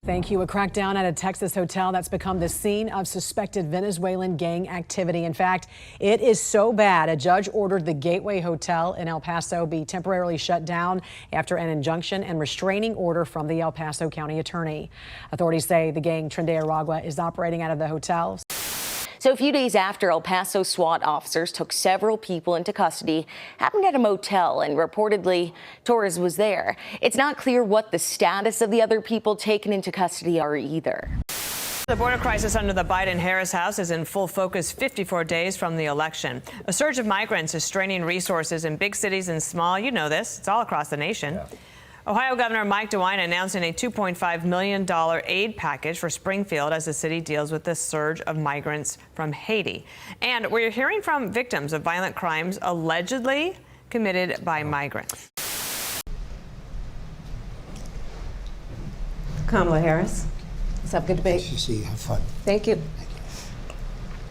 Thank you. A crackdown at a Texas hotel that's become the scene of suspected Venezuelan gang activity. In fact, it is so bad, a judge ordered the Gateway Hotel in El Paso be temporarily shut down after an injunction and restraining order from the El Paso County Attorney. Authorities say the gang Tren de Aragua is operating out of the hotel. So a few days after El Paso SWAT officers took several people into custody, happened at a motel, and reportedly Torres was there. It's not clear what the status of the other people taken into custody are either. The border crisis under the Biden-Harris House is in full focus 54 days from the election. A surge of migrants is straining resources in big cities and small. You know this. It's all across the nation. Yeah. Ohio Governor Mike DeWine announcing a $2.5 million aid package for Springfield as the city deals with the surge of migrants from Haiti. And we're hearing from victims of violent crimes allegedly committed by migrants. Kamala Harris, let's have a good debate. Nice to see you. Have fun. Thank you.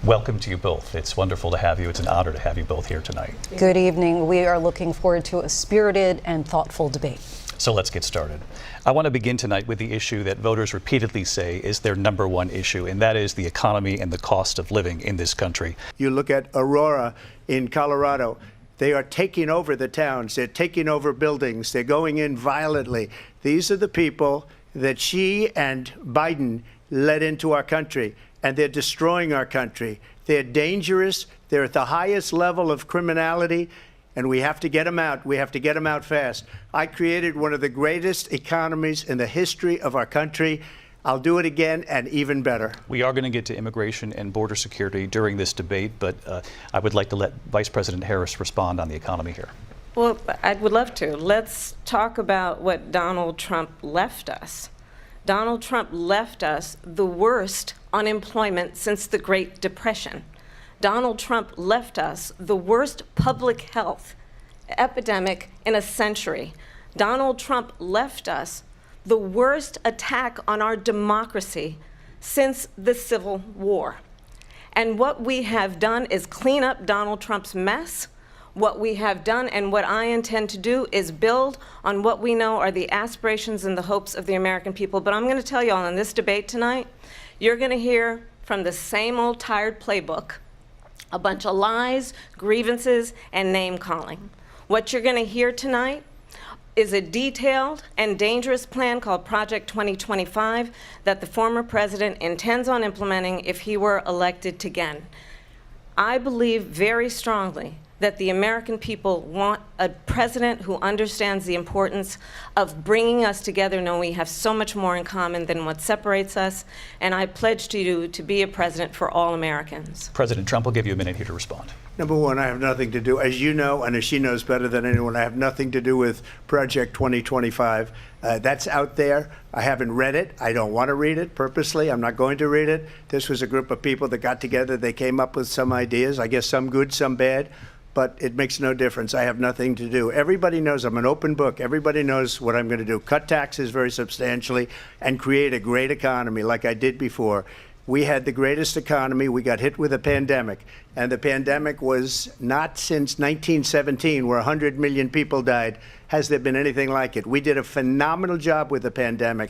Welcome to you both. It's wonderful to have you. It's an honor to have you both here tonight. Good evening. We are looking forward to a spirited and thoughtful debate. So let's get started. I want to begin tonight with the issue that voters repeatedly say is their number one issue, and that is the economy and the cost of living in this country. You look at Aurora in Colorado. They are taking over the towns. They're taking over buildings. They're going in violently. These are the people that Xi and Biden led into our country, and they're destroying our country. They're dangerous. They're at the highest level of criminality. And we have to get them out. We have to get them out fast. I created one of the greatest economies in the history of our country. I'll do it again and even better. We are going to get to immigration and border security during this debate, but I would like to let Vice President Harris respond on the economy here. Well, I would love to. Let's talk about what Donald Trump left us. Donald Trump left us the worst unemployment since the Great Depression. Donald Trump left us the worst public health epidemic in a century. Donald Trump left us the worst attack on our democracy since the Civil War. And what we have done is clean up Donald Trump's mess. What we have done and what I intend to do is build on what we know are the aspirations and the hopes of the American people. But I'm going to tell you all in this debate tonight, you're going to hear from the same old tired playbook, a bunch of lies, grievances, and name-calling. What you're going to hear tonight is a detailed and dangerous plan called Project 2025 that the former president intends on implementing if he were elected again. I believe very strongly that the American people want a president who understands the importance of bringing us together, knowing we have so much more in common than what separates us. And I pledge to you to be a president for all Americans. President Trump will give you a minute here to respond. Number one, I have nothing to do, as you know, and as she knows better than anyone, I have nothing to do with Project 2025. That's out there. I haven't read it. I don't want to read it purposely. I'm not going to read it. This was a group of people that got together. They came up with some ideas, I guess some good, some bad. But it makes no difference. I have nothing to do. Everybody knows I'm an open book. Everybody knows what I'm going to do. Cut taxes very substantially and create a great economy like I did before. We had the greatest economy. We got hit with a pandemic. And the pandemic was not since 1917, where 100 million people died, has there been anything like it. We did a phenomenal job with the pandemic.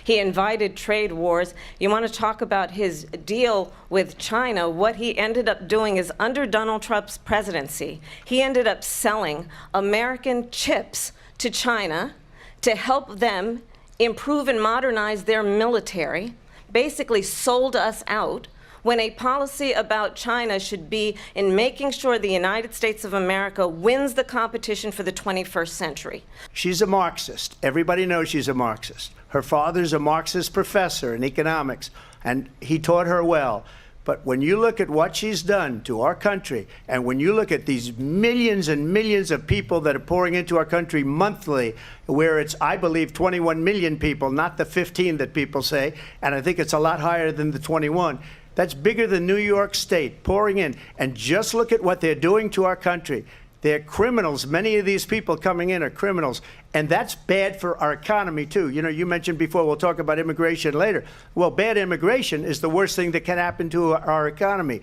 He invited trade wars. You want to talk about his deal with China? What he ended up doing is, under Donald Trump's presidency, he ended up selling American chips to China to help them improve and modernize their military, basically sold us out, when a policy about China should be in making sure the United States of America wins the competition for the 21st century. She's a Marxist. Everybody knows she's a Marxist. Her father's a Marxist professor in economics, and he taught her well. But when you look at what she's done to our country, and when you look at these millions and millions of people that are pouring into our country monthly, where it's, I believe, 21 million people, not the 15 that people say, and I think it's a lot higher than the 21. That's bigger than New York State pouring in. And just look at what they're doing to our country. They're criminals. Many of these people coming in are criminals. And that's bad for our economy, too. You know, you mentioned before, we'll talk about immigration later. Well, bad immigration is the worst thing that can happen to our economy.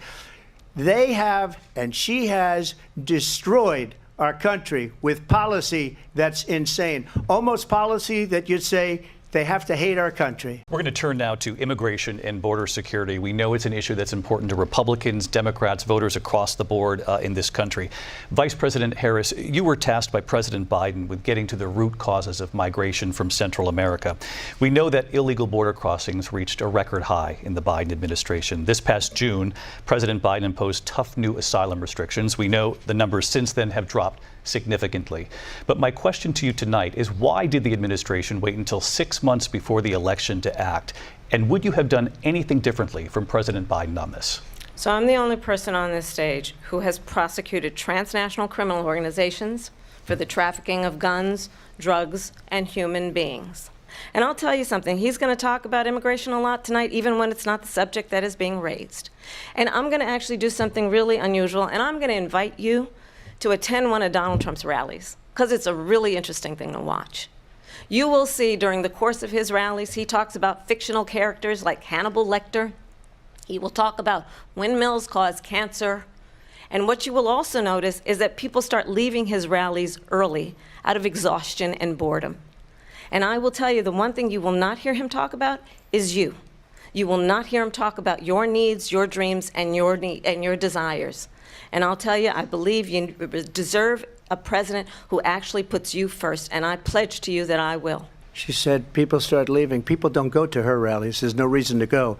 They have, and she has, destroyed our country with policy that's insane. Almost policy that you'd say They have to hate our country. We're going to turn now to immigration and border security. We know it's an issue that's important to Republicans, Democrats, voters across the board in this country. Vice President Harris, you were tasked by President Biden with getting to the root causes of migration from Central America. We know that illegal border crossings reached a record high in the Biden administration. This past June, President Biden imposed tough new asylum restrictions. We know the numbers since then have dropped significantly. But my question to you tonight is, why did the administration wait until 6 months before the election to act? And would you have done anything differently from President Biden on this? So I'm the only person on this stage who has prosecuted transnational criminal organizations for the trafficking of guns, drugs, and human beings. And I'll tell you something, he's going to talk about immigration a lot tonight, even when it's not the subject that is being raised. And I'm going to actually do something really unusual, and I'm going to invite you to attend one of Donald Trump's rallies, because it's a really interesting thing to watch. You will see during the course of his rallies, he talks about fictional characters like Hannibal Lecter. He will talk about windmills cause cancer. And what you will also notice is that people start leaving his rallies early out of exhaustion and boredom. And I will tell you, the one thing you will not hear him talk about is you. You will not hear him talk about your needs, your dreams, and your desires. And I'll tell you, I believe you deserve a president who actually puts you first, and I pledge to you that I will. She said people start leaving. People don't go to her rallies. There's no reason to go.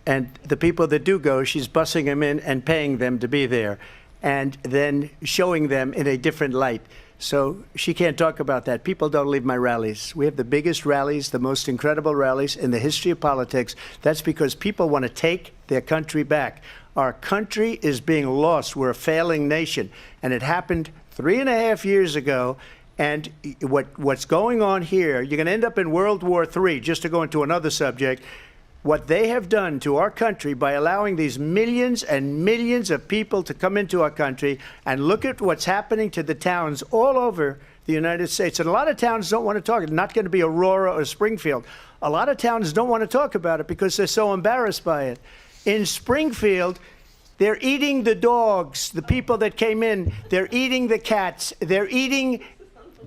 And the people that do go, she's bussing them in and paying them to be there, and then showing them in a different light. So she can't talk about that. People don't leave my rallies. We have the biggest rallies, the most incredible rallies in the history of politics. That's because people want to take their country back. Our country is being lost. We're a failing nation. And it happened 3.5 years ago. And what's going on here, you're going to end up in World War III, just to go into another subject. What they have done to our country by allowing these millions and millions of people to come into our country, and look at what's happening to the towns all over the United States. And a lot of towns don't want to talk. It's not going to be Aurora or Springfield. A lot of towns don't want to talk about it because they're so embarrassed by it. In Springfield, they're eating the dogs, the people that came in. They're eating the cats. They're eating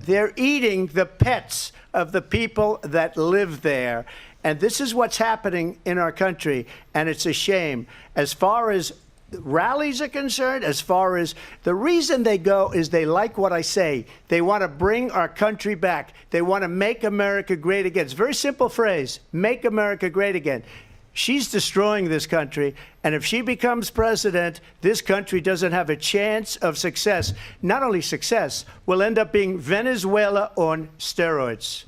the pets of the people that live there. And this is what's happening in our country, and it's a shame. As far as rallies are concerned, as far as the reason they go is they like what I say. They want to bring our country back. They want to make America great again. It's a very simple phrase, make America great again. She's destroying this country, and if she becomes president, this country doesn't have a chance of success. Not only success, we'll end up being Venezuela on steroids.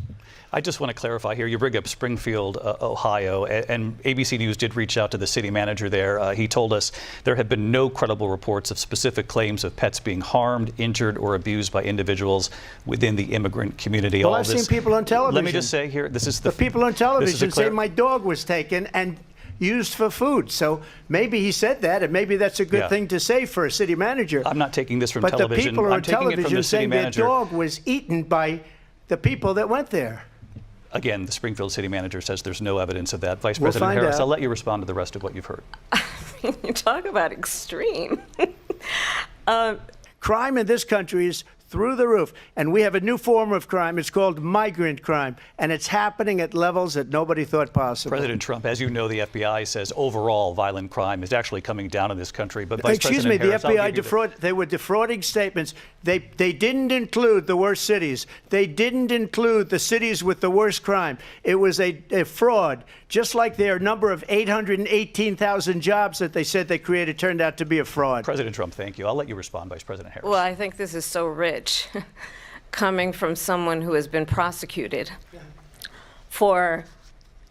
I just want to clarify here. You bring up Springfield, Ohio, and ABC News did reach out to the city manager there. He told us there have been no credible reports of specific claims of pets being harmed, injured, or abused by individuals within the immigrant community. Well, I've seen people on television. Let me just say here, this is the people on television say my dog was taken and used for food. So maybe he said that, and maybe that's a good thing to say for a city manager. I'm not taking this from but television. But the people I'm on taking it from television the city saying their manager. dog was eaten by the people that went there. Again, the Springfield city manager says there's no evidence of that. Vice We'll President find Harris, out. I'll let you respond to the rest of what you've heard. You talk about extreme. Crime in this country is through the roof, and we have a new form of crime. It's called migrant crime, and it's happening at levels that nobody thought possible. President Trump, as you know, the FBI says overall violent crime is actually coming down in this country. But Vice Excuse me, President the Harris, FBI they were defrauding statements. They didn't include the worst cities. They didn't include the cities with the worst crime. It was a fraud, just like their number of 818,000 jobs that they said they created turned out to be a fraud. President Trump, thank you. I'll let you respond, Vice President Harris. Well, I think this is so rich, coming from someone who has been prosecuted for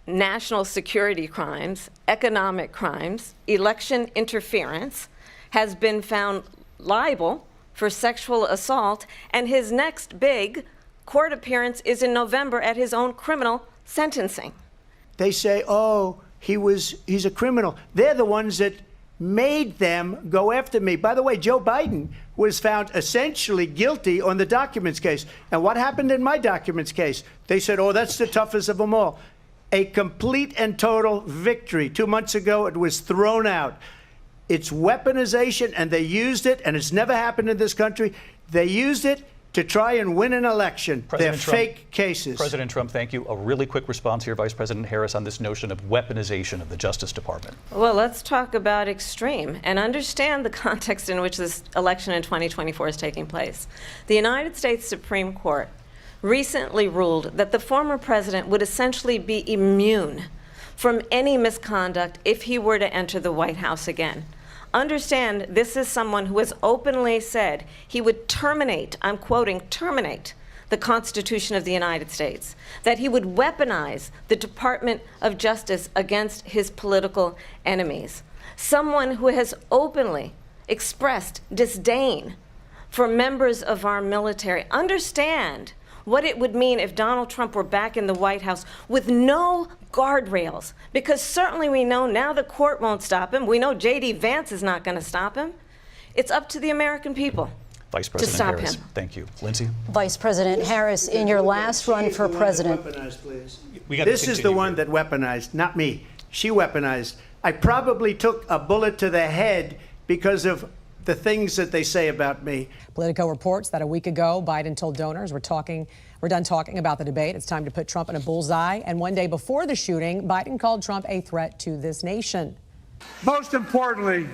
national security crimes, economic crimes, election interference, has been found liable for sexual assault, and his next big court appearance is in November at his own criminal sentencing. They say, oh, he's a criminal. They're the ones that made them go after me. By the way, Joe Biden was found essentially guilty on the documents case. And what happened in my documents case? They said, oh, that's the toughest of them all. A complete and total victory. 2 months ago, it was thrown out. It's weaponization, and they used it, and it's never happened in this country. They used it to try and win an election. They're President Trump- fake cases. President Trump, thank you. A really quick response here, Vice President Harris, on this notion of weaponization of the Justice Department. Well, let's talk about extreme and understand the context in which this election in 2024 is taking place. The United States Supreme Court recently ruled that the former president would essentially be immune from any misconduct if he were to enter the White House again. Understand, this is someone who has openly said he would terminate, I'm quoting, terminate the Constitution of the United States, that he would weaponize the Department of Justice against his political enemies. Someone who has openly expressed disdain for members of our military. Understand what it would mean if Donald Trump were back in the White House with no guardrails, because certainly we know now the court won't stop him. We know J.D. Vance is not going to stop him. It's up to the American people Vice to President stop Harris, him. thank you. Lindsay? Vice President Harris, in your last run for president, This is the one that weaponized, not me. She weaponized. I probably took a bullet to the head because of the things that they say about me. Politico reports that a week ago, Biden told donors, we're done talking about the debate. It's time to put Trump in a bullseye. And one day before the shooting, Biden called Trump a threat to this nation. Most importantly,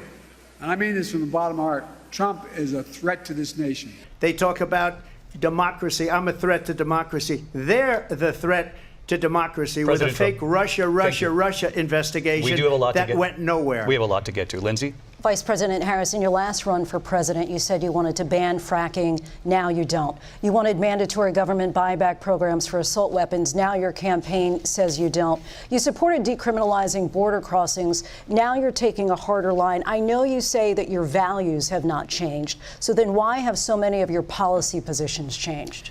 and I mean this from the bottom of my heart, Trump is a threat to this nation. They talk about democracy. I'm a threat to democracy. They're the threat to democracy President with a fake Trump. Russia investigation We do have a lot that to get. went nowhere. We have a lot to get to. Lindsay? Vice President Harris, in your last run for president, you said you wanted to ban fracking. Now you don't. You wanted mandatory government buyback programs for assault weapons. Now your campaign says you don't. You supported decriminalizing border crossings. Now you're taking a harder line. I know you say that your values have not changed. So then why have so many of your policy positions changed?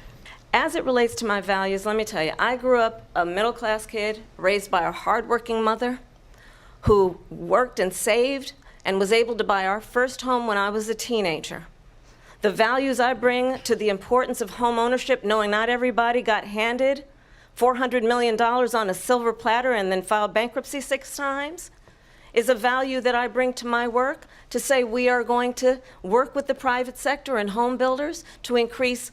As it relates to my values, let me tell you, I grew up a middle-class kid raised by a hardworking mother who worked and saved and was able to buy our first home when I was a teenager. The values I bring to the importance of home ownership, knowing not everybody got handed $400 million on a silver platter and then filed bankruptcy 6 times, is a value that I bring to my work to say we are going to work with the private sector and home builders to increase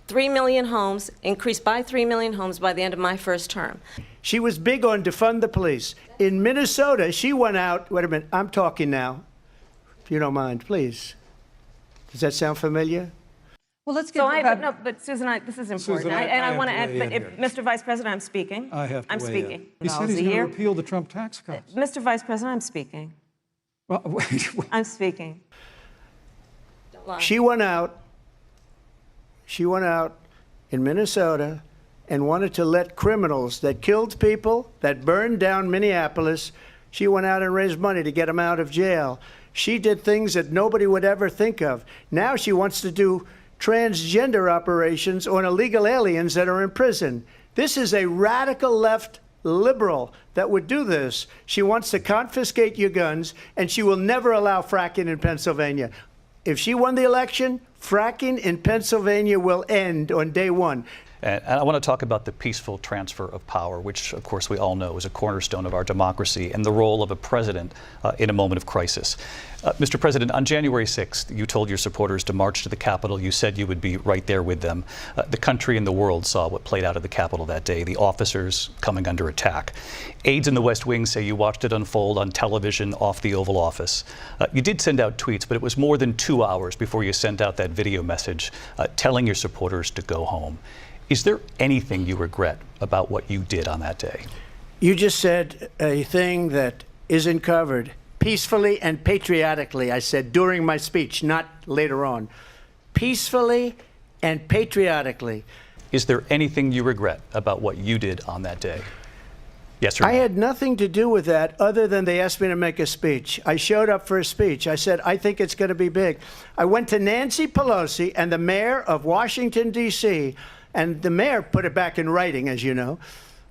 3 million homes, increase by 3 million homes by the end of my first term. She was big on defund the police. In Minnesota, she went out. Wait a minute, I'm talking now. If you don't mind, please. Does that sound familiar? Well, let's get So to no, but Susan, this is important. Susan, I I want to have add, to but weigh in if, here. Mr. Vice President, I'm speaking. I have to I'm weigh speaking. in. He said he's going to repeal the Trump tax cuts. Mr. Vice President, I'm speaking. Well, wait. I'm speaking. Don't lie. She went out in Minnesota and wanted to let criminals that killed people, that burned down Minneapolis, she went out and raised money to get them out of jail. She did things that nobody would ever think of. Now she wants to do transgender operations on illegal aliens that are in prison. This is a radical left liberal that would do this. She wants to confiscate your guns, and she will never allow fracking in Pennsylvania. If she won the election, fracking in Pennsylvania will end on day one. And I want to talk about the peaceful transfer of power, which, of course, we all know is a cornerstone of our democracy, and the role of a president in a moment of crisis. Mr. President, on January 6th, you told your supporters to march to the Capitol. You said you would be right there with them. The country and the world saw what played out at the Capitol that day, the officers coming under attack. Aides in the West Wing say you watched it unfold on television off the Oval Office. You did send out tweets, but it was more than 2 hours before you sent out that video message telling your supporters to go home. Is there anything you regret about what you did on that day? You just said a thing that isn't covered. Peacefully and patriotically, I said during my speech, not later on. Peacefully and patriotically. Is there anything you regret about what you did on that day? Yes or no? I had nothing to do with that other than they asked me to make a speech. I showed up for a speech. I said, I think it's going to be big. I went to Nancy Pelosi and the mayor of Washington, D.C., and the mayor put it back in writing, as you know.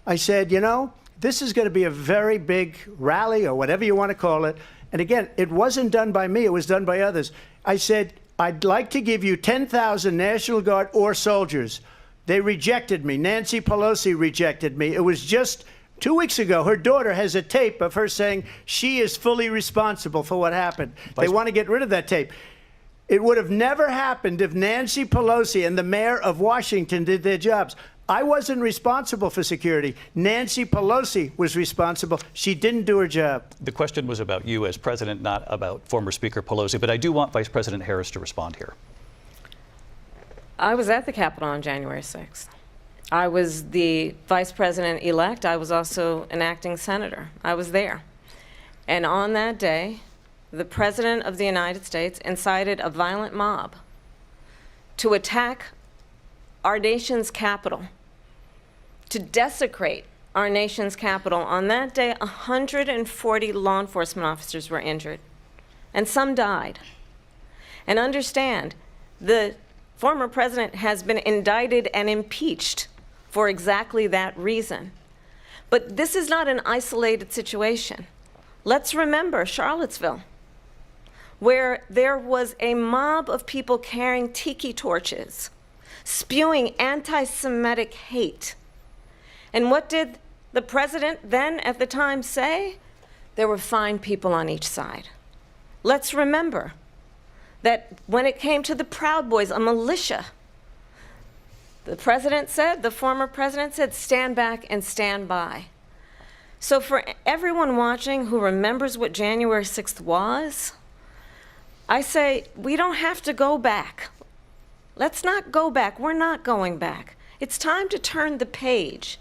I said, you know, this is going to be a very big rally or whatever you want to call it. And again, it wasn't done by me. It was done by others. I said, I'd like to give you 10,000 National Guard or soldiers. They rejected me. Nancy Pelosi rejected me. It was just 2 weeks ago. Her daughter has a tape of her saying she is fully responsible for what happened. They want to get rid of that tape. It would have never happened if Nancy Pelosi and the mayor of Washington did their jobs. I wasn't responsible for security. Nancy Pelosi was responsible. She didn't do her job. The question was about you as president, not about former Speaker Pelosi, but I do want Vice President Harris to respond here. I was at the Capitol on January 6th. I was the vice president-elect. I was also an acting senator. I was there. And on that day, the President of the United States incited a violent mob to attack our nation's capital, to desecrate our nation's capital. On that day, 140 law enforcement officers were injured, and some died. And understand, the former president has been indicted and impeached for exactly that reason. But this is not an isolated situation. Let's remember Charlottesville, where there was a mob of people carrying tiki torches, spewing anti-Semitic hate. And what did the president then at the time say? There were fine people on each side. Let's remember that when it came to the Proud Boys, a militia, the president said, the former president said, stand back and stand by. So for everyone watching who remembers what January 6th was, I say we don't have to go back. Let's not go back. We're not going back. It's time to turn the page.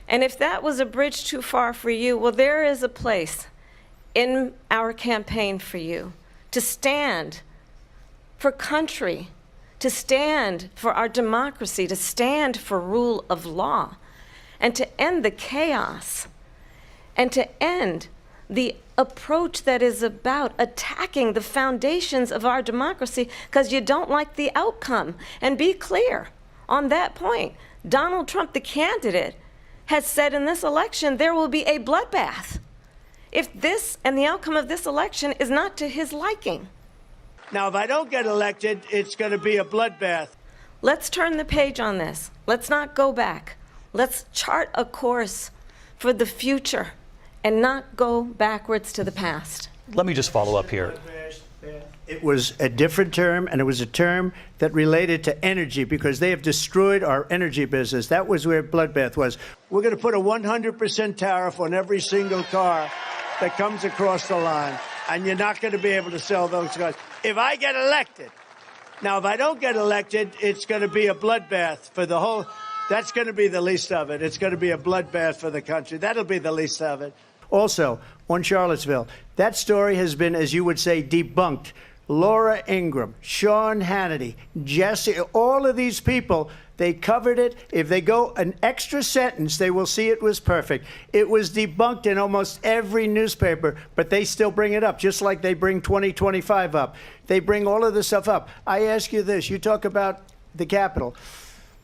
And if that was a bridge too far for you, well, there is a place in our campaign for you to stand for country, to stand for our democracy, to stand for rule of law, and to end the chaos, and to end the approach that is about attacking the foundations of our democracy because you don't like the outcome. And be clear on that point. Donald Trump, the candidate, has said in this election there will be a bloodbath if this and the outcome of this election is not to his liking. Now, if I don't get elected, it's going to be a bloodbath. Let's turn the page on this. Let's not go back. Let's chart a course for the future and not go backwards to the past. Let me just follow up here. It was a different term, and it was a term that related to energy because they have destroyed our energy business. That was where bloodbath was. We're going to put a 100% tariff on every single car that comes across the line, and you're not going to be able to sell those cars. If I get elected, now if I don't get elected, it's going to be a bloodbath for the whole, that's going to be the least of it. It's going to be a bloodbath for the country. That'll be the least of it. Also, on Charlottesville, that story has been, as you would say, debunked. Laura Ingraham, Sean Hannity, Jesse, all of these people, they covered it. If they go an extra sentence, they will see it was perfect. It was debunked in almost every newspaper, but they still bring it up, just like they bring 2025 up. They bring all of this stuff up. I ask you this, you talk about the Capitol.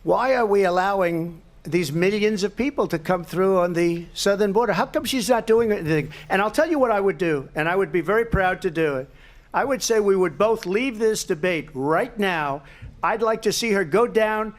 Why are we allowing these millions of people to come through on the southern border? How come she's not doing anything? And I'll tell you what I would do, and I would be very proud to do it. I would say we would both leave this debate right now. I'd like to see her go down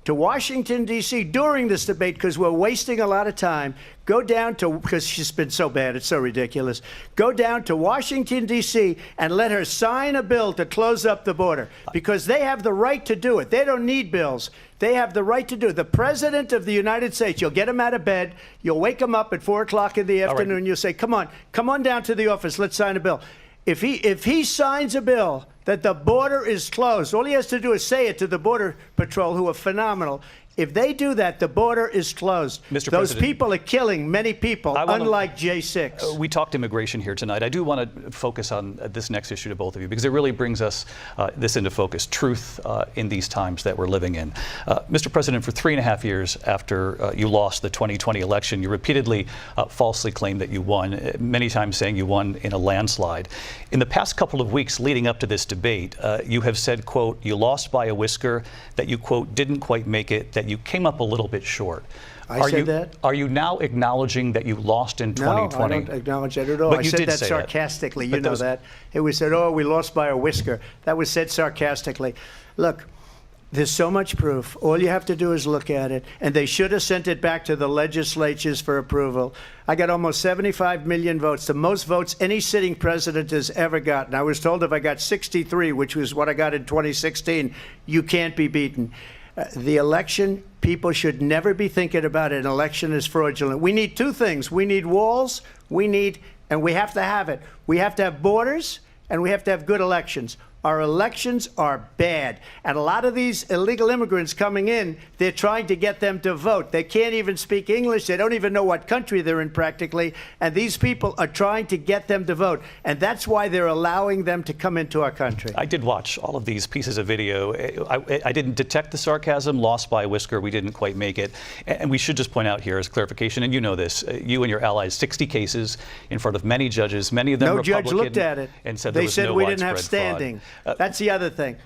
to Washington, D.C. during this debate because we're wasting a lot of time. Go down to, because she's been so bad, it's so ridiculous. Go down to Washington, D.C. and let her sign a bill to close up the border because they have the right to do it. They don't need bills. They have the right to do it. The President of the United States, you'll get him out of bed. You'll wake him up at 4 o'clock in the afternoon. Right. You'll say, come on down to the office. Let's sign a bill. If he signs a bill that the border is closed, all he has to do is say it to the Border Patrol, who are phenomenal. If they do that, the border is closed. Mr. Those President, people are killing many people, unlike J6. We talked immigration here tonight. I do want to focus on this next issue to both of you because it really brings us this into focus, truth in these times that we're living in. Mr. President, for 3.5 years after you lost the 2020 election, you repeatedly falsely claimed that you won, many times saying you won in a landslide. In the past couple of weeks leading up to this debate, you have said, quote, you lost by a whisker, that you, quote, didn't quite make it, that you came up a little bit short. I said that? Are you now acknowledging that you lost in 2020? No, I don't acknowledge that at all. But I you said did that say sarcastically. That. You know that. It was said, oh, we lost by a whisker. That was said sarcastically. Look, There's so much proof. All you have to do is look at it. And they should have sent it back to the legislatures for approval. I got almost 75 million votes, the most votes any sitting president has ever gotten. I was told if I got 63, which was what I got in 2016, you can't be beaten. The election, people should never be thinking about an election as fraudulent. We need two things. We need walls, and we have to have it. We have to have borders, and we have to have good elections. Our elections are bad. And a lot of these illegal immigrants coming in, they're trying to get them to vote. They can't even speak English. They don't even know what country they're in practically. And these people are trying to get them to vote. And that's why they're allowing them to come into our country. I did watch all of these pieces of video. I didn't detect the sarcasm, lost by a whisker. We didn't quite make it. And we should just point out here as clarification, and you know this, you and your allies, 60 cases in front of many judges, many of them Republican. No judge looked at it. And said they there was said no we didn't have widespread fraud. standing. That's the other thing.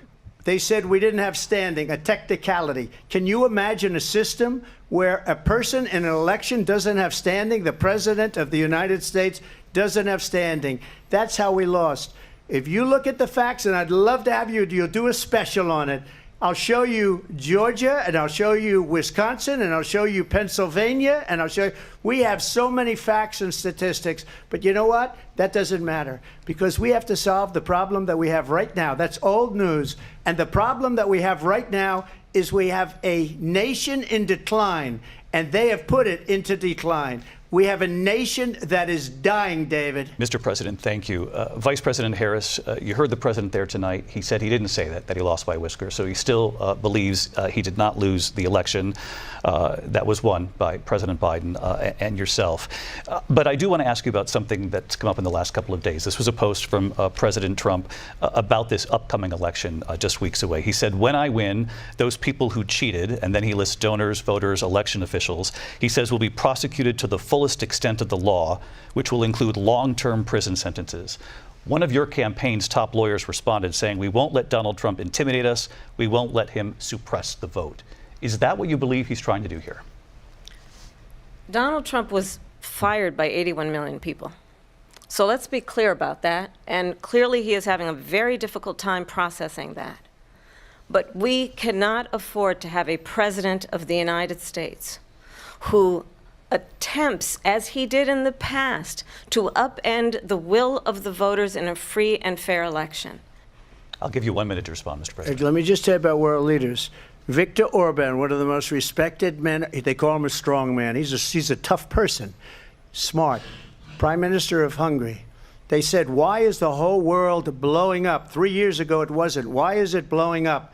They said we didn't have standing, a technicality. Can you imagine a system where a person in an election doesn't have standing? The president of the United States doesn't have standing. That's how we lost. If you look at the facts, and I'd love to have you'll do a special on it. I'll show you Georgia, and I'll show you Wisconsin, and I'll show you Pennsylvania, and I'll show you. We have so many facts and statistics, but you know what? That doesn't matter, because we have to solve the problem that we have right now. That's old news. And the problem that we have right now is we have a nation in decline, and they have put it into decline. We have a nation that is dying, David. Mr. President, thank you. Vice President Harris, you heard the president there tonight. He said he didn't say that he lost by a whisker. So he still believes he did not lose the election that was won by President Biden and yourself. But I do want to ask you about something that's come up in the last couple of days. This was a post from President Trump about this upcoming election just weeks away. He said, when I win, those people who cheated, and then he lists donors, voters, election officials, he says will be prosecuted to the fullest extent of the law, which will include long-term prison sentences. One of your campaign's top lawyers responded saying, we won't let Donald Trump intimidate us. We won't let him suppress the vote. Is that what you believe he's trying to do here? Donald Trump was fired by 81 million people. So let's be clear about that. And clearly he is having a very difficult time processing that. But we cannot afford to have a president of the United States who attempts, as he did in the past, to upend the will of the voters in a free and fair election. I'll give you 1 minute to respond, Mr. President. Let me just tell you about world leaders. Viktor Orban, one of the most respected men, they call him a strong man. He's a tough person, smart. Prime Minister of Hungary. They said, why is the whole world blowing up? 3 years ago it wasn't. Why is it blowing up?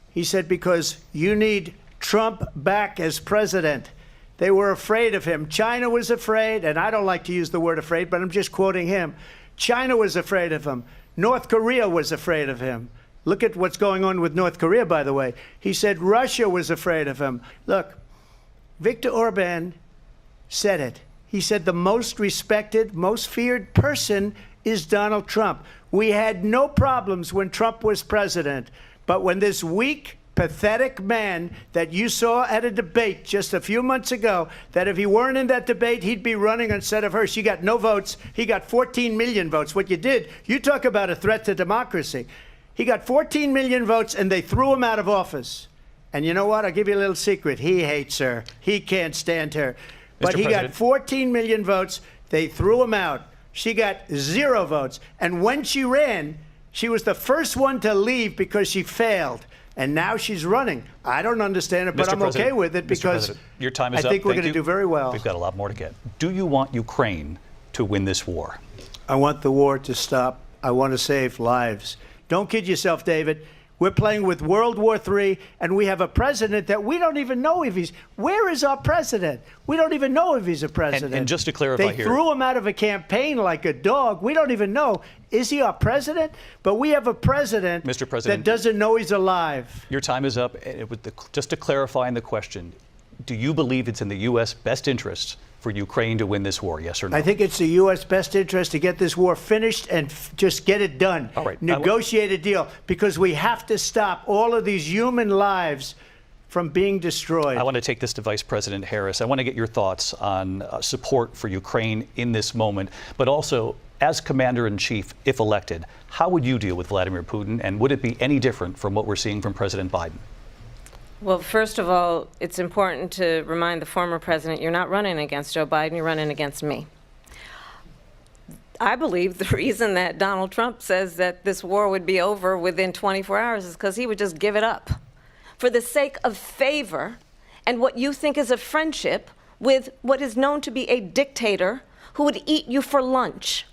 He said, because you need Trump back as president. They were afraid of him. China was afraid, and I don't like to use the word afraid, but I'm just quoting him. China was afraid of him. North Korea was afraid of him. Look at what's going on with North Korea, by the way. He said Russia was afraid of him. Look, Viktor Orban said it. He said the most respected, most feared person is Donald Trump. We had no problems when Trump was president, but when this weak, pathetic man that you saw at a debate just a few months ago, that if he weren't in that debate, he'd be running instead of her. She got no votes. He got 14 million votes. What you did, you talk about a threat to democracy. He got 14 million votes, and they threw him out of office. And you know what? I'll give you a little secret. He hates her. He can't stand her. But he got 14 million votes. They threw him out. She got 0 votes. And when she ran, she was the first one to leave because she failed. And now she's running. I don't understand it, but I'm okay with it because your time is I think up. we're going to do very well. We've got a lot more to get. Do you want Ukraine to win this war? I want the war to stop. I want to save lives. Don't kid yourself, David. We're playing with World War III, and we have a president that we don't even know if he's... Where is our president? We don't even know if he's a president. And just to clarify they here... threw him out of a campaign like a dog. We don't even know. Is he our president? But we have a president, Mr. President, that doesn't know he's alive. Your time is up. Just to clarify in the question, do you believe it's in the U.S. best interest for Ukraine to win this war, yes or no? I think it's the U.S. best interest to get this war finished and just get it done. All right. Negotiate a deal, because we have to stop all of these human lives from being destroyed. I want to take this to Vice President Harris. I want to get your thoughts on support for Ukraine in this moment, but also, as Commander-in-Chief, if elected, how would you deal with Vladimir Putin, and would it be any different from what we're seeing from President Biden? Well, first of all, it's important to remind the former president you're not running against Joe Biden, you're running against me. I believe the reason that Donald Trump says that this war would be over within 24 hours is because he would just give it up for the sake of favor and what you think is a friendship with what is known to be a dictator who would eat you for lunch.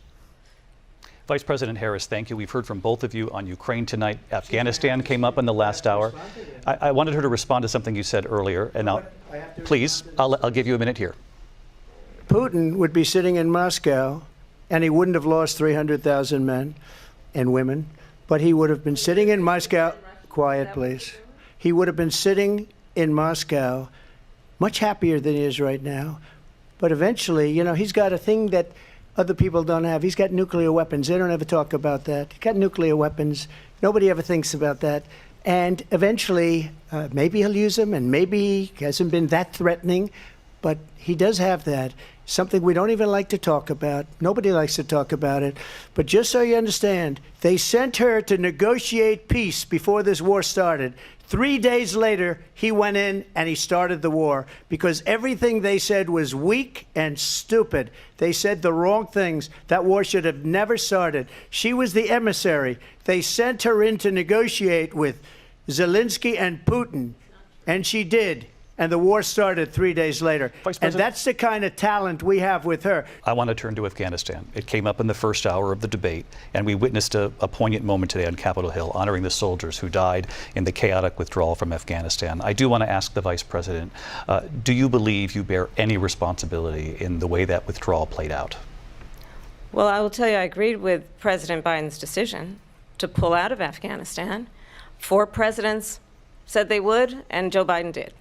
Vice President Harris, thank you. We've heard from both of you on Ukraine tonight. Afghanistan came up in the last hour. I wanted her to respond to something you said earlier, and I'll give you a minute here. Putin would be sitting in Moscow, and he wouldn't have lost 300,000 men and women, but he would have been sitting in Moscow. Quiet, please. He would have been sitting in Moscow much happier than he is right now. But eventually, you know, he's got a thing that other people don't have. He's got nuclear weapons. They don't ever talk about that. He's got nuclear weapons. Nobody ever thinks about that. And eventually, maybe he'll use them, and maybe he hasn't been that threatening, but he does have that. Something we don't even like to talk about. Nobody likes to talk about it. But just so you understand, they sent her to negotiate peace before this war started. 3 days later, he went in and he started the war because everything they said was weak and stupid. They said the wrong things. That war should have never started. She was the emissary. They sent her in to negotiate with Zelensky and Putin, and she did. And the war started 3 days later. And that's the kind of talent we have with her. I want to turn to Afghanistan. It came up in the first hour of the debate, and we witnessed a poignant moment today on Capitol Hill, honoring the soldiers who died in the chaotic withdrawal from Afghanistan. I do want to ask the Vice President, do you believe you bear any responsibility in the way that withdrawal played out? Well, I will tell you, I agreed with President Biden's decision to pull out of Afghanistan. 4 presidents said they would, and Joe Biden did.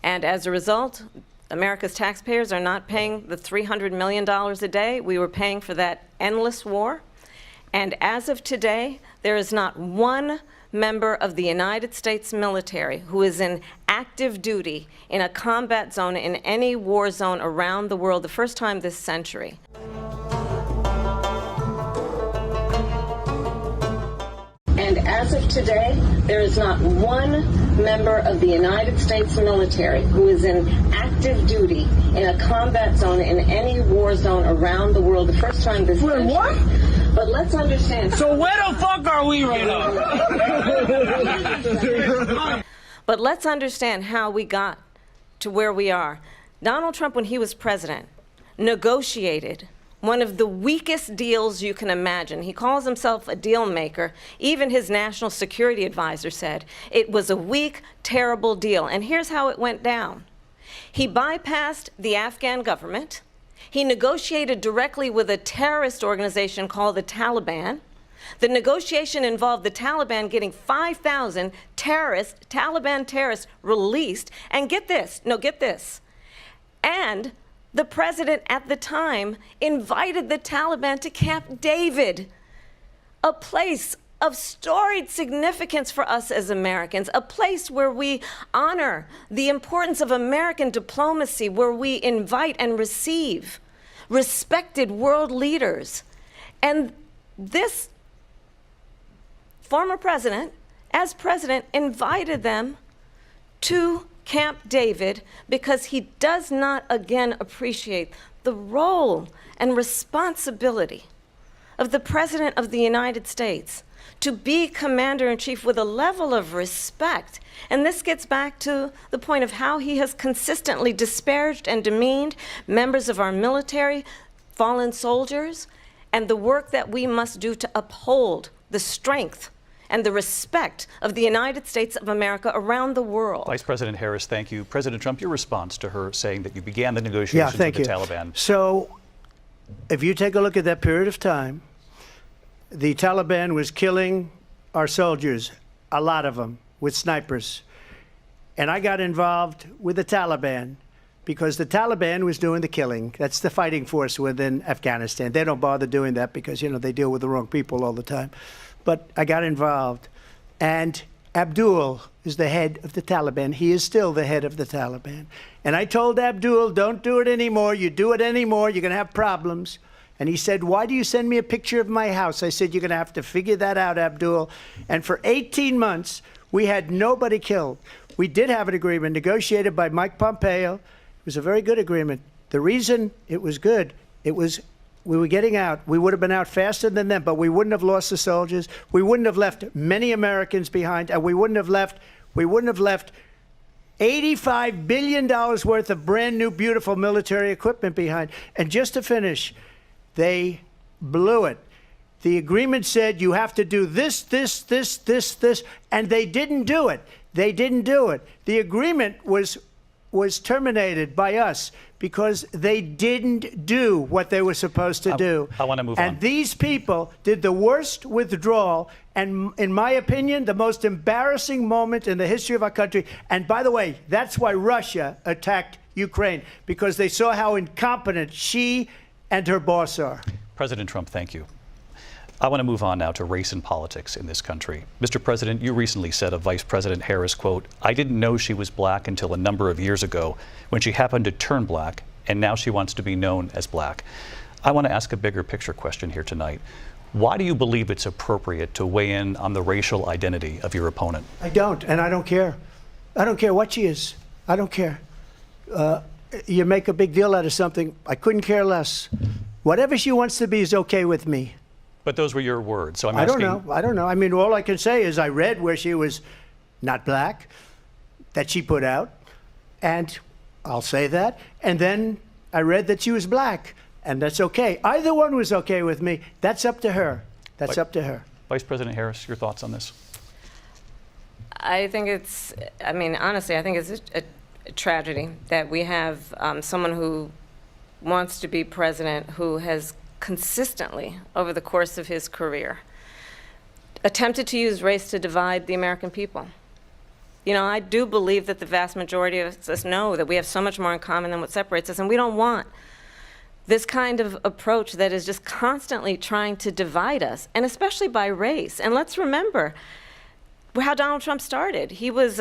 And as a result, America's taxpayers are not paying the $300 million a day we were paying for that endless war. And as of today, there is not one member of the United States military who is in active duty in a combat zone in any war zone around the world, the first time this century. And as of today, there is not one member of the United States military who is in active duty in a combat zone in any war zone around the world, the first time this century. What? But let's understand. So where the fuck are we right now? But let's understand how we got to where we are. Donald Trump, when he was president, negotiated one of the weakest deals you can imagine. He calls himself a deal maker. Even his national security advisor said it was a weak, terrible deal. And here's how it went down. He bypassed the Afghan government. He negotiated directly with a terrorist organization called the Taliban. The negotiation involved the Taliban getting 5,000 Taliban terrorists released. And get this, and the president at the time invited the Taliban to Camp David, a place of storied significance for us as Americans, a place where we honor the importance of American diplomacy, where we invite and receive respected world leaders. And this former president, as president, invited them to Camp David because he does not again appreciate the role and responsibility of the President of the United States to be commander-in-chief with a level of respect. And this gets back to the point of how he has consistently disparaged and demeaned members of our military, fallen soldiers, and the work that we must do to uphold the strength and the respect of the United States of America around the world. Vice President Harris, thank you. President Trump, your response to her saying that you began the negotiations with the Taliban. So if you take a look at that period of time, the Taliban was killing our soldiers, a lot of them, with snipers. And I got involved with the Taliban because the Taliban was doing the killing. That's the fighting force within Afghanistan. They don't bother doing that because, you know, they deal with the wrong people all the time. But I got involved. And Abdul is the head of the Taliban. He is still the head of the Taliban. And I told Abdul, don't do it anymore. You do it anymore, you're going to have problems. And he said, why do you send me a picture of my house? I said, you're going to have to figure that out, Abdul. And for 18 months, we had nobody killed. we did have an agreement negotiated by Mike Pompeo. It was a very good agreement. The reason it was good, we were getting out. We would have been out faster than them, but we wouldn't have lost the soldiers. We wouldn't have left many Americans behind, and we wouldn't have left $85 billion worth of brand new, beautiful military equipment behind. And just to finish, they blew it. The agreement said you have to do this, and they didn't do it. They didn't do it. The agreement was terminated by us because they didn't do what they were supposed to do. I want to move on. And these people did the worst withdrawal, and in my opinion, the most embarrassing moment in the history of our country. And by the way, that's why Russia attacked Ukraine, because they saw how incompetent she and her boss are. President Trump, thank you. I want to move on now to race and politics in this country. Mr. President, you recently said of Vice President Harris, quote, "I didn't know she was black until a number of years ago when she happened to turn black, and now she wants to be known as black." I want to ask a bigger picture question here tonight. Why do you believe it's appropriate to weigh in on the racial identity of your opponent? I don't, and I don't care. I don't care what she is. I don't care. You make a big deal out of something. I couldn't care less. Whatever she wants to be is okay with me. But those were your words, so I'm asking. I don't know. I mean, all I can say is I read where she was not black, that she put out, and I'll say that. And then I read that she was black, and that's okay. Either one was okay with me. That's up to her. That's up to her. Vice President Harris, your thoughts on this? I think it's, I mean, honestly, I think it's a tragedy that we have someone who wants to be president who has consistently, over the course of his career, attempted to use race to divide the American people. You know, I do believe that the vast majority of us know that we have so much more in common than what separates us, and we don't want this kind of approach that is just constantly trying to divide us, and especially by race. And let's remember how Donald Trump started. He was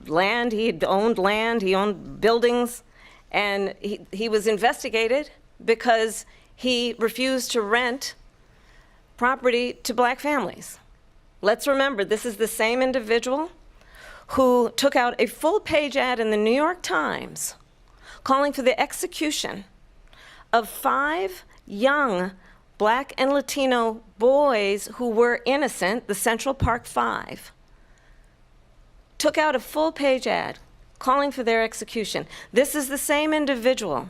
land, he owned buildings, and he was investigated because he refused to rent property to black families. Let's remember, this is the same individual who took out a full-page ad in the New York Times calling for the execution of 5 young black and Latino boys who were innocent, the Central Park 5. Took out a full-page ad calling for their execution. This is the same individual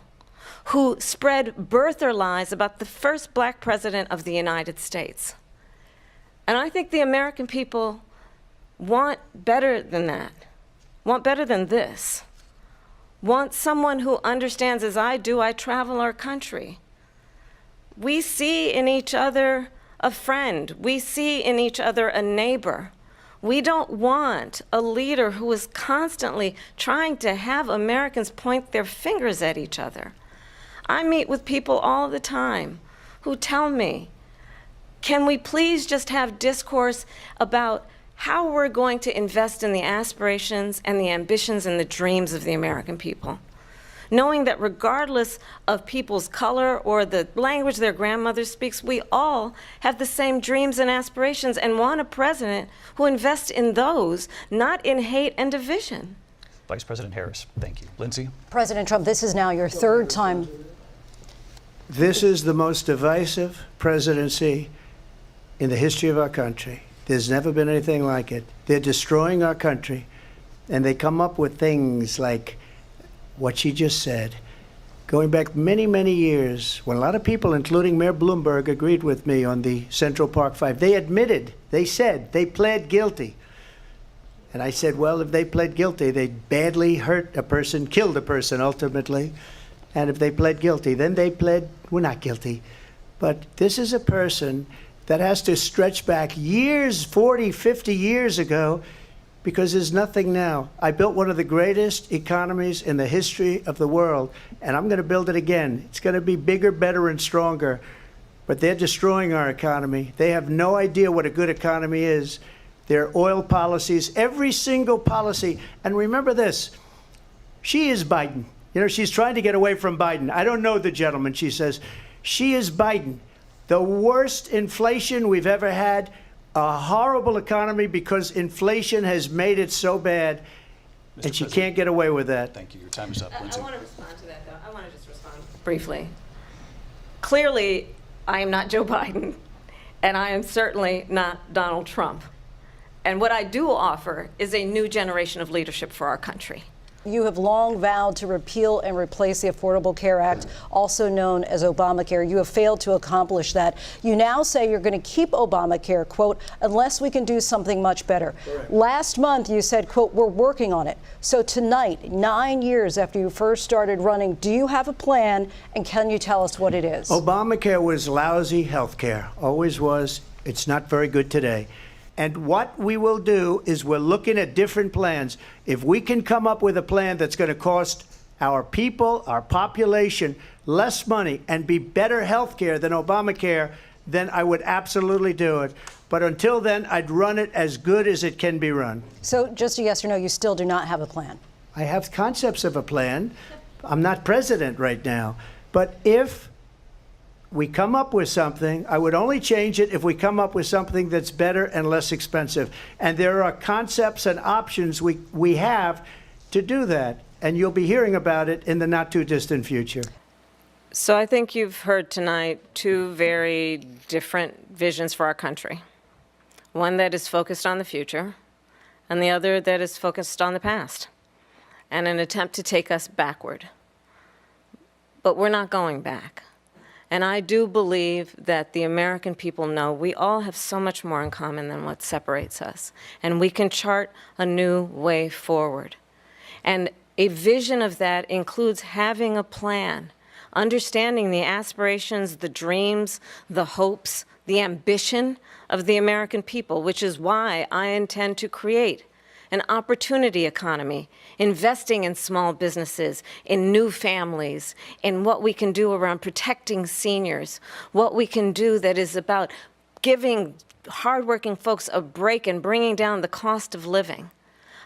who spread birther lies about the first black president of the United States. And I think the American people want better than that, want better than this, want someone who understands, as I do, I travel our country. We see in each other a friend. We see in each other a neighbor. We don't want a leader who is constantly trying to have Americans point their fingers at each other. I meet with people all the time who tell me, can we please just have discourse about how we're going to invest in the aspirations and the ambitions and the dreams of the American people? Knowing that regardless of people's color or the language their grandmother speaks, we all have the same dreams and aspirations and want a president who invests in those, not in hate and division. Vice President Harris, thank you. Lindsay? President Trump, this is now your 3rd time. This is the most divisive presidency in the history of our country. There's never been anything like it. They're destroying our country, and they come up with things like what she just said. Going back many, many years, when a lot of people, including Mayor Bloomberg, agreed with me on the Central Park 5, they admitted, they said, they pled guilty. And I said, well, if they pled guilty, they badly hurt a person, killed a person ultimately. And if they pled guilty, then they pled, we're not guilty. But this is a person that has to stretch back years, 40, 50 years ago, because there's nothing now. I built one of the greatest economies in the history of the world, and I'm going to build it again. It's going to be bigger, better, and stronger. But they're destroying our economy. They have no idea what a good economy is. Their oil policies, every single policy. And remember this, she is Biden. You know, she's trying to get away from Biden. I don't know the gentleman, she says. She is Biden. The worst inflation we've ever had. a horrible economy because inflation has made it so bad, and she can't get away with that. Thank you. Your time is up, Lindsey. I want to respond to that, though. I want to just respond briefly. Clearly, I am not Joe Biden, and I am certainly not Donald Trump. And what I do offer is a new generation of leadership for our country. You have long vowed to repeal and replace the Affordable Care Act, also known as Obamacare. You have failed to accomplish that. You now say you're going to keep Obamacare, quote, unless we can do something much better. Correct. Last month, you said, quote, we're working on it. So tonight, 9 years after you first started running, do you have a plan, and can you tell us what it is? Obamacare was lousy health care, always was. It's not very good today. And what we will do is we're looking at different plans. If we can come up with a plan that's going to cost our people, our population, less money and be better health care than Obamacare, then I would absolutely do it. But until then, I'd run it as good as it can be run. So just a yes or no, you still do not have a plan? I have concepts of a plan. I'm not president right now. But if we come up with something, I would only change it if we come up with something that's better and less expensive. And there are concepts and options we have to do that. And you'll be hearing about it in the not too distant future. So I think you've heard tonight two very different visions for our country. One that is focused on the future, and the other that is focused on the past, and an attempt to take us backward. But we're not going back. And I do believe that the American people know we all have so much more in common than what separates us. And we can chart a new way forward. And a vision of that includes having a plan, understanding the aspirations, the dreams, the hopes, the ambition of the American people, which is why I intend to create an opportunity economy, investing in small businesses, in new families, in what we can do around protecting seniors, what we can do that is about giving hardworking folks a break and bringing down the cost of living.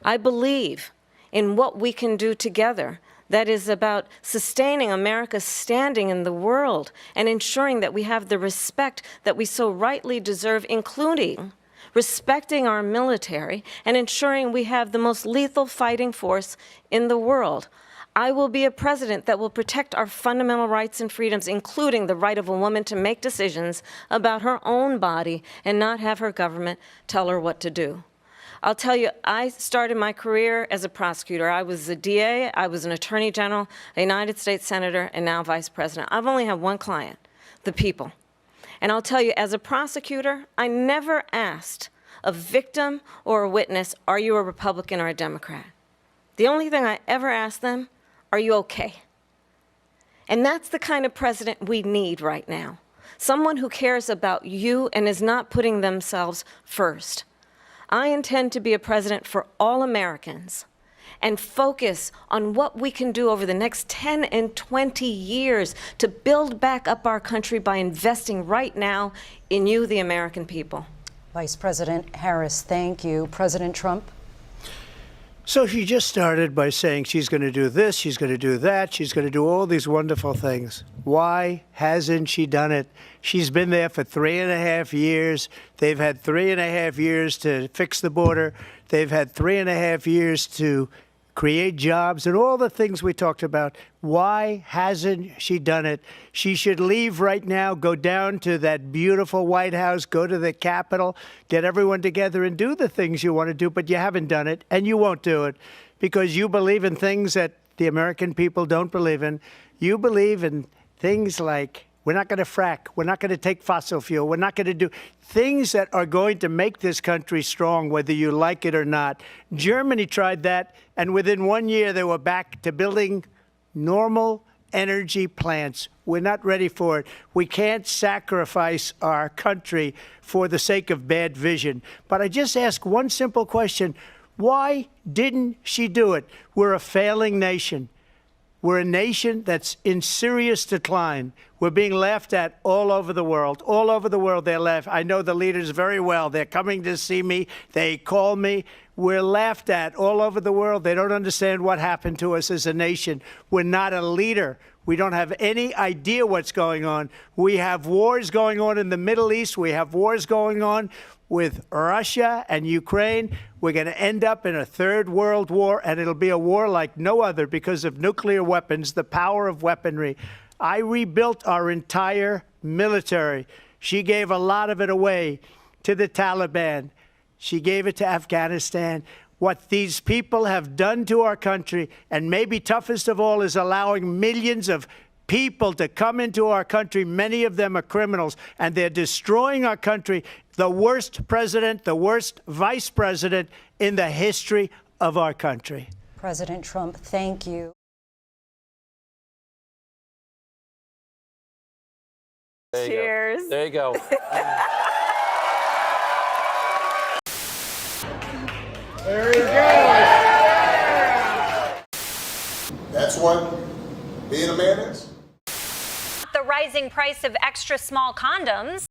I believe in what we can do together that is about sustaining America's standing in the world and ensuring that we have the respect that we so rightly deserve, including respecting our military and ensuring we have the most lethal fighting force in the world. I will be a president that will protect our fundamental rights and freedoms, including the right of a woman to make decisions about her own body and not have her government tell her what to do. I'll tell you, I started my career as a prosecutor. I was a DA, I was an attorney general, a United States senator, and now vice president. I've only had one client, the people. And I'll tell you, as a prosecutor, I never asked a victim or a witness, are you a Republican or a Democrat? The only thing I ever asked them, are you okay? And that's the kind of president we need right now. Someone who cares about you and is not putting themselves first. I intend to be a president for all Americans and focus on what we can do over the next 10 and 20 years to build back up our country by investing right now in you, the American people. Vice President Harris, thank you. President Trump? So she just started by saying she's going to do this, she's going to do that, she's going to do all these wonderful things. Why hasn't she done it? She's been there for 3.5 years. They've had 3.5 years to fix the border. They've had 3.5 years to create jobs and all the things we talked about. Why hasn't she done it? She should leave right now, go down to that beautiful White House, go to the Capitol, get everyone together and do the things you want to do, but you haven't done it and you won't do it because you believe in things that the American people don't believe in. You believe in things like we're not going to frack. We're not going to take fossil fuel. We're not going to do things that are going to make this country strong, whether you like it or not. Germany tried that, and within 1 year, they were back to building normal energy plants. We're not ready for it. We can't sacrifice our country for the sake of bad vision. But I just ask one simple question. Why didn't she do it? We're a failing nation. We're a nation that's in serious decline. We're being laughed at all over the world. All over the world, they're laughed. I know the leaders very well. They're coming to see me. They call me. We're laughed at all over the world. They don't understand what happened to us as a nation. We're not a leader. We don't have any idea what's going on. We have wars going on in the Middle East. We have wars going on with Russia and Ukraine. We're going to end up in a third world war, and it'll be a war like no other because of nuclear weapons, the power of weaponry. I rebuilt our entire military. She gave a lot of it away to the Taliban. She gave it to Afghanistan. What these people have done to our country, and maybe toughest of all, is allowing millions of people to come into our country. Many of them are criminals, and they're destroying our country. The worst president, the worst vice president in the history of our country. President Trump, thank you. Cheers. There you go. There you go. That's what being a man is. The rising price of extra small condoms.